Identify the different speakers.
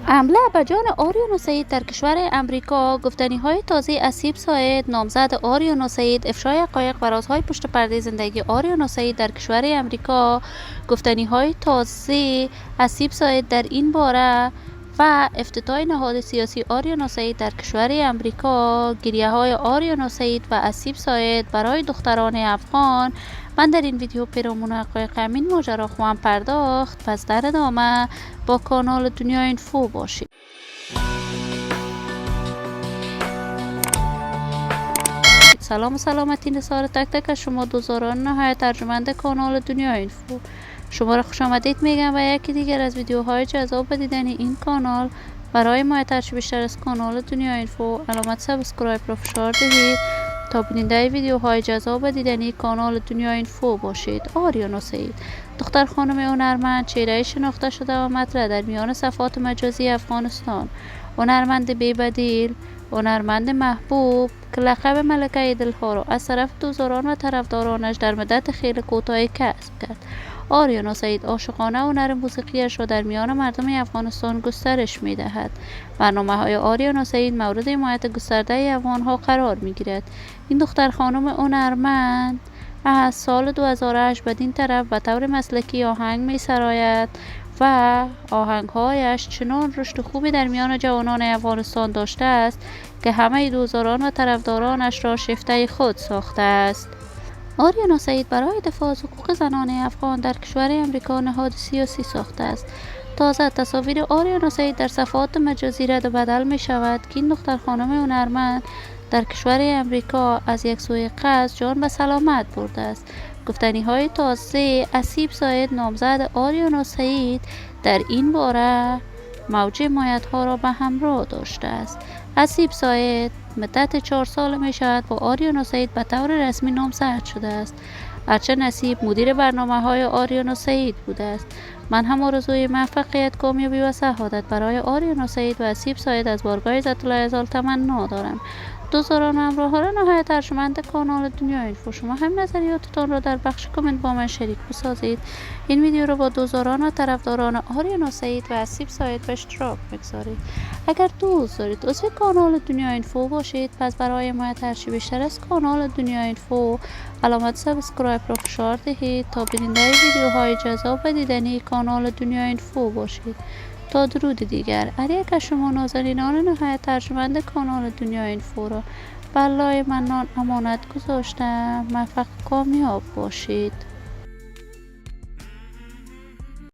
Speaker 1: حمله به جان آریون سعید در کشور امریکا. گفتنی های تازه اسیب ساید نامزد آریون سعید، افشای حقایق و رازهای پشت پرده زندگی آریون سعید در کشور امریکا. گفتنی های تازه اسیب ساید در این باره و افتتاح نهاد سیاسی آریون سعید در کشور امریکا. گریه های آریون سعید و اسیب ساید برای دختران افغان. من در این ویدیو پیرامون حقایق همین ماجرا خواهم پرداخت. پس در ادامه با کانال دنیا اینفو باشید. سلام و سلامتی نثار تک تک از شما دوزاران نهایت ترجمنده کانال دنیا اینفو. شما را خوش آمدید میگم و یکی دیگر از ویدیوهای جذاب دیدن این کانال. برای حمایت بیشتر از کانال دنیا اینفو علامت سابسکرایب را فشار دهید تا بیننده ویدیوهای جذاب دیدنی کانال دنیا اینفو باشید. آریون سعید، دختر خانم هنرمند، چهره شناخته شده و مطرح در میان صفحات مجازی افغانستان، هنرمند بی‌بدیل، هنرمند محبوب که لقب ملکه دلها را از طرف دوزاران و طرفدارانش در مدت خیلی کوتاهی کسب کرد. آریون سعید عاشقانه هنر موسیقیش را در میان مردم افغانستان گسترش می دهد. برنامه های آریون سعید مورد حمایت گسترده افغانها قرار می گیرد. این دختر خانم هنرمند از سال 2008 بدین طرف به طور مسلکی آهنگ می سراید و آهنگهایش چنان رشد خوبی در میان جوانان افغانستان داشته است که همه دوزاران و طرفدارانش را شیفته خود ساخته است. آریون سعید برای دفاع از حقوق زنان افغان در کشور امریکا نهاد سیاسی ساخته است. تازه تصاویر آریون سعید در صفحات مجازی رد و بدل می شود که این دختر خانم هنرمند در کشور امریکا از یک سوی قصد جان به سلامت برده است. گفتنی های تازه اسیب ساید نامزد آریون سعید در این باره موج حمایت ها را به همراه داشته است. اسیب ساید مدت 4 سال می شود با آریون سعید به طور رسمی نامزد شده است. هرچند اسیب مدیر برنامه های آریون سعید بوده است. من هم آرزوی موفقیت، کامیابی و سعادت برای آریون سعید و اسیب ساید از بارگاه عزت الله ازال تمنا دارم. دوستان همراهان نهایت ارجمند کانال دنیا اینفو، شما هم نظریاتتان را در بخش کامنت با من شریک بسازید. این ویدیو را با دوستان و طرفداران آریون سعید و اسیب ساید به اشتراک بگذارید. اگر دوست دارید عضو کانال دنیا اینفو باشید، پس برای حمایت هرچی بیشتر از کانال دنیا اینفو علامت سابسکرایب را فشار دهید تا بیننده ویدیوهای جذاب و دیدنی کانال دنیا اینفو باشید. تا درود دیگر، هر یک از شما نازنینان نهایت ترجمنده کانال دنیا اینفو را به الله منان امانت گذاشتم. موفق کامیاب باشید.